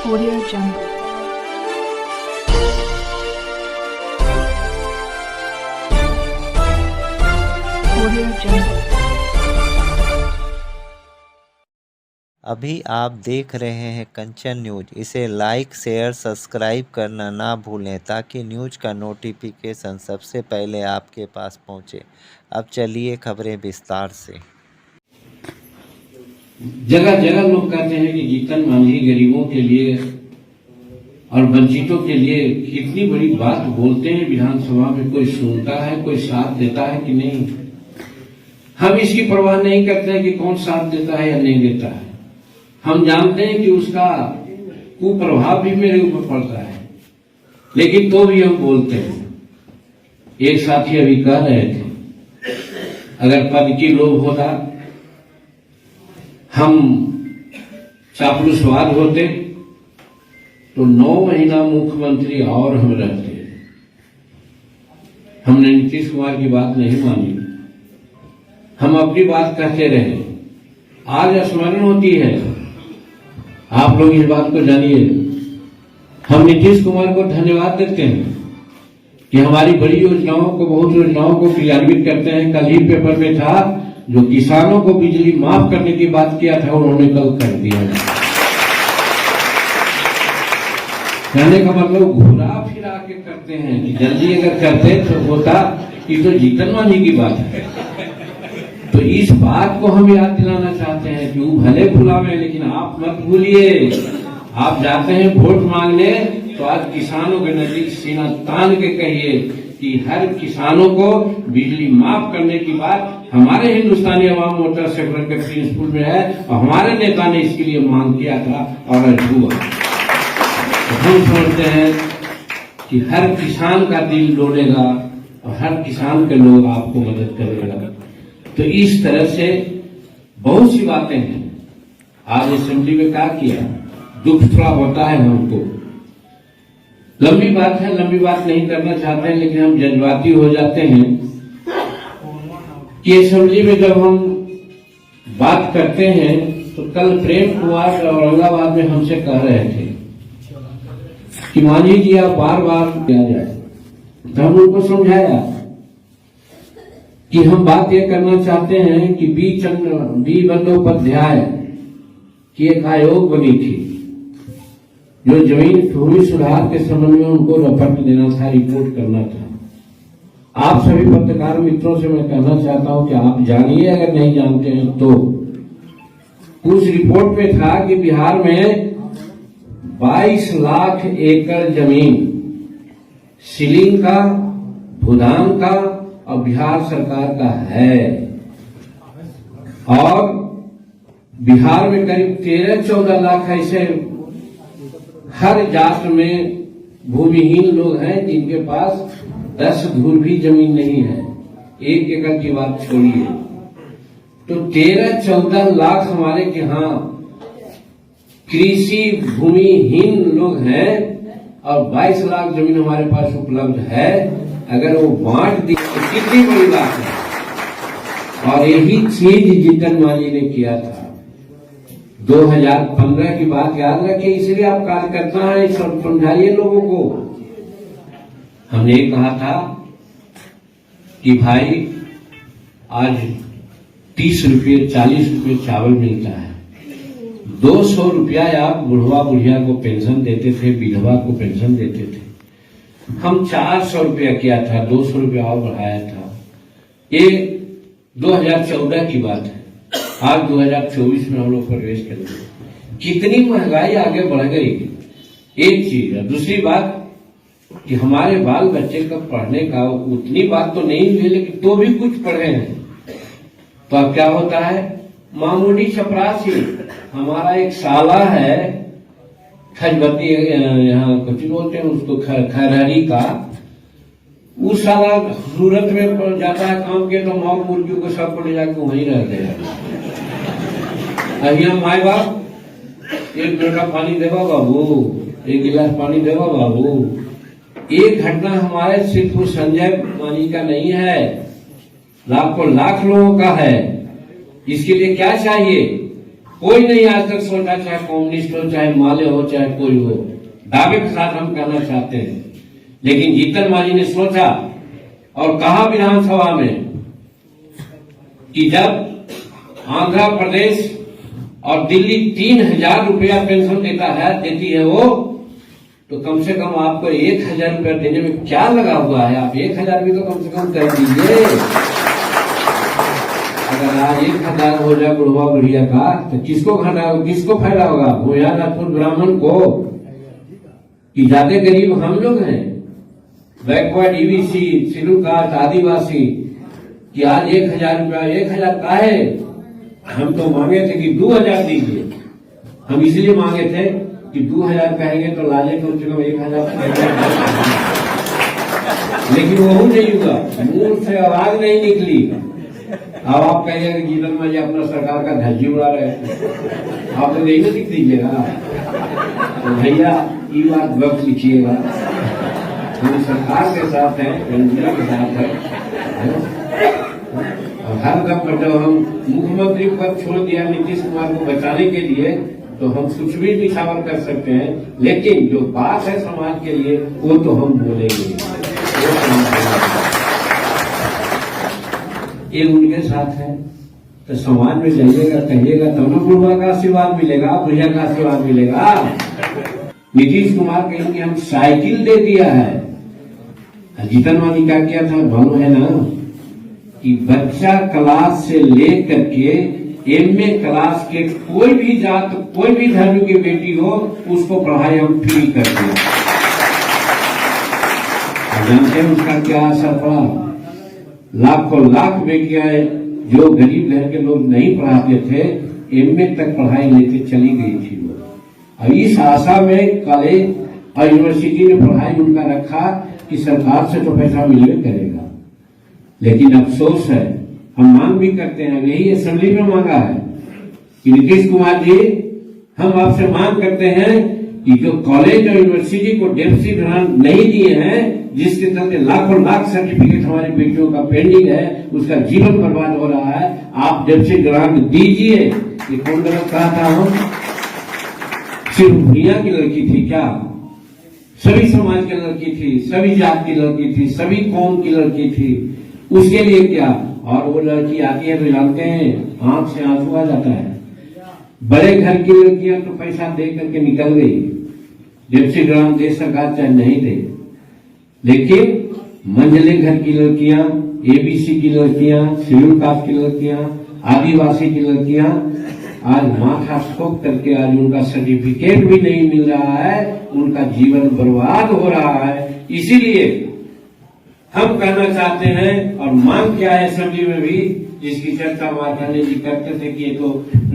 Audio Jungle. Audio Jungle. अभी आप देख रहे हैं कंचन न्यूज। इसे लाइक शेयर सब्सक्राइब करना ना भूलें ताकि न्यूज का नोटिफिकेशन सबसे पहले आपके पास पहुंचे। अब चलिए खबरें विस्तार से। जगह जगह लोग कहते हैं कि जीतन मांझी गरीबों के लिए और वंचितों के लिए कितनी बड़ी बात बोलते हैं विधानसभा में। कोई सुनता है, कोई साथ देता है कि नहीं। हम इसकी परवाह नहीं करते हैं कि कौन साथ देता है या नहीं देता है। हम जानते हैं कि उसका कुप्रभाव भी मेरे ऊपर पड़ता है, लेकिन तो भी हम बोलते हैं। एक साथी अभी कह रहे थे, अगर पद की लोभ होता, हम चापलूसवाद होते तो 9 महीना मुख्यमंत्री और हम रहते। हमने नीतीश कुमार की बात नहीं मानी, हम अपनी बात कहते रहे। आज स्मरण होती है, आप लोग इस बात को जानिए। हम नीतीश कुमार को धन्यवाद देते हैं कि हमारी बड़ी योजनाओं को, बहुत योजनाओं को क्रियान्वित करते हैं। कल ही पेपर में था, जो किसानों को बिजली माफ करने की बात किया था, उन्होंने कल कर दिया। कहने का मतलब घुरा फिरा के करते हैं कि जल्दी अगर करते तो होता कि तो जीतन मांझी की बात है। तो इस बात को हम याद दिलाना चाहते हैं कि वो भले भुलावे, लेकिन आप मत भूलिए। आप जाते हैं वोट मांगने तो आज किसानों के नजदीक सीना तान के कहिए कि हर किसानों को बिजली माफ करने की बात हमारे हिंदुस्तानी अवाम मोर्चा सेक्टर के प्रिंसिपल में है और हमारे नेता ने इसके लिए मांग किया था और हुआ। तो हम समझते हैं कि हर किसान का दिल डोलेगा और हर किसान के लोग आपको मदद करेगा। तो इस तरह से बहुत सी बातें हैं। आज असेंबली में क्या किया, दुख थोड़ा होता है हमको। लंबी बात है, लंबी बात नहीं करना चाहते हैं, लेकिन हम जज्बाती हो जाते हैं कि असेंबली में जब हम बात करते हैं तो कल प्रेम कुमार औरंगाबाद में हमसे कह रहे थे कि मांझी जी आप बार बार किया जाए। तो हम उनको समझाया कि हम बात ये करना चाहते हैं कि बी बंदोपाध्याय की एक आयोग बनी थी जो जमीन भूमि सुधार के संबंध में उनको रिपोर्ट देना था, रिपोर्ट करना था। आप सभी पत्रकार मित्रों से मैं कहना चाहता हूं कि आप जानिए, अगर नहीं जानते हैं तो। उस रिपोर्ट में था कि बिहार में 22 लाख एकड़ जमीन सीलिंग का, भूदान का और बिहार सरकार का है, और बिहार में करीब 13-14 लाख ऐसे हर जात में भूमिहीन लोग हैं जिनके पास 10 धूर भी जमीन नहीं है। 1 एकड़ की बात छोड़िए, तो 13-14 लाख हमारे यहाँ कृषि भूमिहीन लोग हैं और 22 लाख जमीन हमारे पास उपलब्ध है। अगर वो बांट दी तो कितनी बड़ी बात है। और यही चीज जीतन मांझी ने किया था। 2015 की बात याद रखिए, इसलिए आप कार्यकर्ता हैं, सब समझाइए लोगों को। हमने कहा था कि भाई आज 30 रुपये 40 रुपये चावल मिलता है, 200 रुपया आप बुढ़वा बुढ़िया को पेंशन देते थे, विधवा को पेंशन देते थे। हम 400 रुपया किया था, 200 रुपया और बढ़ाया था। ये 2014 की बात है। आज 2024 में हम लोग प्रवेश करेंगे। कितनी महंगाई आगे बढ़ गई, एक चीज है। दूसरी बात कि हमारे बाल बच्चे का पढ़ने का उतनी बात तो नहीं हुई, लेकिन तो भी कुछ पढ़े हैं। तो अब क्या होता है, मामूली चपरासी। हमारा एक साला है खजबती, यहाँ कुछ बोलते हैं उसको, खरहरी का। उस साला सूरत में जाता है काम के, तो माँ मुर्गियों को सबको ले जाकर वहीं रहते हैं। अब यहाँ माए बाप 1 लोटा पानी देवा बाबू, 1 गिलास पानी देवा बाबू। एक घटना हमारे सिर्फ संजय मांझी का नहीं है, लाखों लाख लोगों का है। इसके लिए क्या चाहिए कोई नहीं आज तक सोचा, चाहे कम्युनिस्ट हो, चाहे माले हो, चाहे कोई हो, दावे के साथ हम कहना चाहते हैं। लेकिन जीतन मांझी ने सोचा और कहा विधानसभा में कि जब आंध्र प्रदेश और दिल्ली 3,000 रुपया पेंशन देती है वो, तो कम से कम आपको 1,000 रुपया देने में क्या लगा हुआ है? आप 1,000 भी तो कम से कम कर दीजिए। अगर आज 1,000 हो जाए बुढ़वा बुढ़िया का, तो किसको फायदा होगा? भूया राजपूत ब्राह्मण को, कि ज्यादा गरीब हम लोग हैं, बैकवर्ड, ईबीसी, शेड्यूल कास्ट, आदिवासी, कि आज 1,000 रुपया 1,000 का है। हम तो मांगे थे कि 2,000 दीजिए। हम इसलिए मांगे थे कि 2,000 कहेंगे तो लाले कम से कम 1,000, लेकिन वो नहीं हुआ, मुंह से आवाज नहीं निकली। अब आप कहिएगा जीतन मांझी अपना सरकार का धज्जी उड़ा रहे हैं, आप तो नहीं लिख दीजिएगा। तो भैया ये बात वक्त लिखिएगा, हम सरकार के साथ हैं, इंडिया के साथ है। हर दम पर जब हम मुख्यमंत्री पद छोड़ दिया नीतीश कुमार को बचाने के लिए, तो हम कुछ भी निछावर कर सकते हैं, लेकिन जो बात है समाज के लिए वो तो हम बोलेंगे। ये उनके साथ है, तो समाज में जाइएगा, कहिएगा तब तो बुढ़वा का आशीर्वाद मिलेगा, भैया का आशीर्वाद मिलेगा। नीतीश कुमार कहेंगे हम साइकिल दे दिया है, जीतन मांझी क्या किया था मालूम है ना, कि बच्चा क्लास से लेकर के एमए क्लास के कोई भी जात, कोई भी धर्म की बेटी हो, उसको पढ़ाई हम फ्री कर दिया। जानते हैं उसका क्या असर पड़ा? लाखों लाख बेटियां जो गरीब घर के लोग नहीं पढ़ाते थे, एमए तक पढ़ाई लेके चली गई थी वो। अब इस आशा में कॉलेज और यूनिवर्सिटी ने पढ़ाई उनका रखा कि सरकार से तो पैसा मिलवे करेगा। लेकिन अफसोस है, हम मांग भी करते हैं, यही असेंबली में मांगा है कि नीतीश कुमार जी, हम आपसे मांग करते हैं कि जो कॉलेज और यूनिवर्सिटी को डेफिसिट ग्रांट नहीं दिए हैं, जिसके चलते लाखों लाख सर्टिफिकेट हमारी बेटियों का पेंडिंग है, उसका जीवन बर्बाद हो रहा है, आप डेफिसिट ग्रांट दीजिए। ये कौन गलत कहा था? हम सिर्फ भूया की लड़की थी क्या? सभी समाज की लड़की थी, सभी जात की लड़की थी, सभी कौम की लड़की थी। उसके लिए क्या? और वो लड़की आती है तो जानते हैं आंख से आंसू आ जाता है। बड़े घर की लड़कियां तो पैसा दे करके निकल गई, डेफिसिट ग्रांट दे सरकार चाहे नहीं दे, लेकिन मंझले घर की लड़कियां, एबीसी की लड़कियां, शेड्यूल कास्ट की लड़कियां, आदिवासी की लड़कियां आज माथा ठोक करके आज उनका सर्टिफिकेट भी नहीं मिल रहा है, उनका जीवन बर्बाद हो रहा है। इसीलिए हम कहना चाहते हैं और मांग किया है असेंबली में भी, जिसकी चर्चा माधव जी करते थे कि ये तो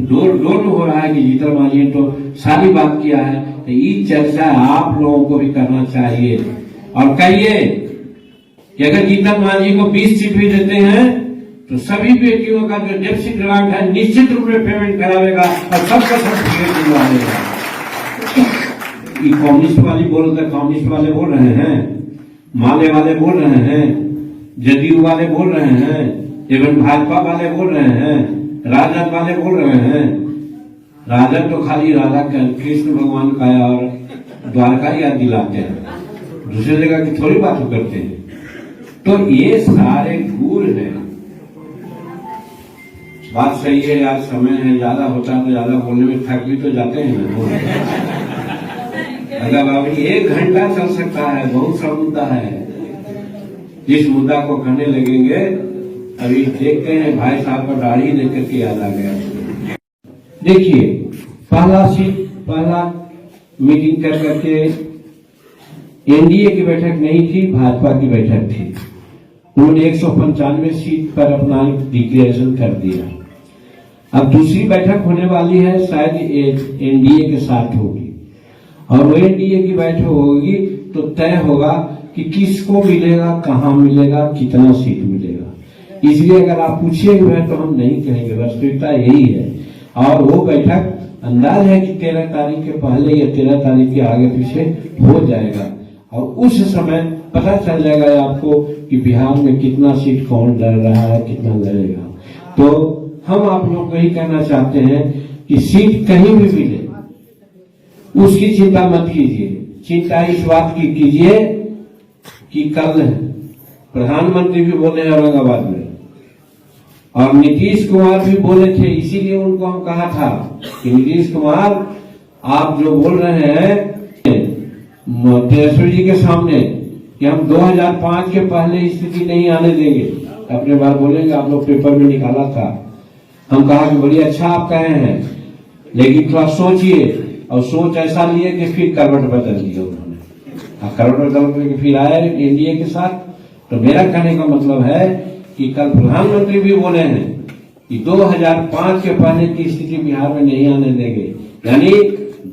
डोर हो रहा है कि जीतन मांझी ने तो सारी बात किया है, तो ये चर्चा आप लोगों को भी करना चाहिए और कहिए कि अगर जीतन मांझी को 20 सीट भी देते हैं तो सभी बेटियों का जो डेफिसिट ग्रांट है निश्चित रूप में पेमेंट करावेगा और सबका सर्टिफिकेट दिलवा देगा। कम्युनिस्ट वाली कम्युनिस्ट वाले बोल रहे हैं, माले वाले बोल रहे हैं, जदयू वाले बोल रहे हैं, एवं भाजपा वाले बोल रहे हैं, राजद वाले बोल रहे हैं। राजद तो खाली राधा कृष्ण भगवान का और द्वारका याद दिलाते हैं, दूसरी जगह की थोड़ी बात करते हैं। तो ये सारे गुर हैं। बात सही है यार, समय है, ज्यादा होता है तो ज्यादा बोलने में थक भी तो जाते हैं ना। अगर अभी 1 घंटा चल सकता है, बहुत सा मुद्दा है। जिस मुद्दा को करने लगेंगे, अभी देखते हैं भाई साहब का दाढ़ी देख करके याद आ गया। देखिए पहला मीटिंग कर करके एनडीए की बैठक नहीं थी, भाजपा की बैठक थी। उन्होंने 195 सीट पर अपना डिक्लेरेशन कर दिया। अब दूसरी बैठक होने वाली है, शायद एनडीए के साथ होगी और वो एनडीए की बैठक होगी तो तय होगा कि किसको मिलेगा, कहां मिलेगा, कितना सीट मिलेगा। इसलिए अगर आप पूछिएगा तो हम नहीं कहेंगे, वास्तविकता यही है। और वो बैठक अंदाज है कि 13 तारीख के पहले या 13 तारीख के आगे पीछे हो जाएगा और उस समय पता चल जाएगा आपको कि बिहार में कितना सीट कौन लड़ रहा है, कितना लड़ेगा। तो हम आप लोग को ही कहना चाहते हैं कि सीट कहीं भी मिले उसकी चिंता मत कीजिए। चिंता इस बात की कीजिए कि कल प्रधानमंत्री भी बोले हैं औरंगाबाद में और नीतीश कुमार भी बोले थे, इसीलिए उनको हम कहा था कि नीतीश कुमार आप जो बोल रहे हैं तेजस्वी जी के सामने कि हम 2005 के पहले स्थिति नहीं आने देंगे, अपने बार बोलेंगे, आप लोग पेपर में निकाला था। हम कहा कि बड़ी अच्छा आप कहे हैं, लेकिन थोड़ा सोचिए, और सोच ऐसा लिए कि फिर करवट बदल दिए उन्होंने। करवट बदल के फिर आए एनडीए के साथ। तो मेरा कहने का मतलब है कि कल प्रधानमंत्री भी बोले हैं कि 2005 के पहले की स्थिति बिहार में नहीं आने देंगे, यानी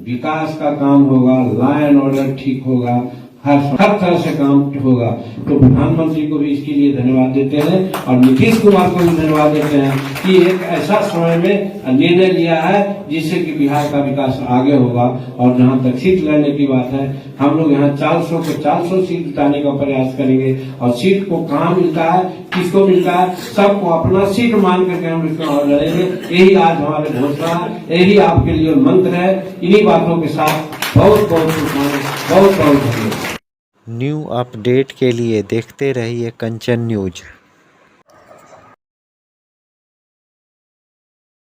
विकास का काम होगा, लॉ एंड ऑर्डर ठीक होगा, हर तरह से काम होगा। तो प्रधानमंत्री को भी इसके लिए धन्यवाद देते हैं और नीतीश कुमार को भी धन्यवाद देते हैं कि एक ऐसा समय में निर्णय लिया है जिससे कि बिहार का विकास आगे होगा। और जहां तक सीट लड़ने की बात है, हम लोग यहाँ 400 सीट जिताने का प्रयास करेंगे। और सीट को कहाँ मिलता है, किसको मिलता है, सबको अपना सीट मान करके हम इसको लड़ेंगे। यही आज हमारे घोषणा, यही आपके लिए मंत्र है। इन्हीं बातों के साथ बहुत बहुत धन्यवाद। न्यू अपडेट के लिए देखते रहिए कंचन न्यूज।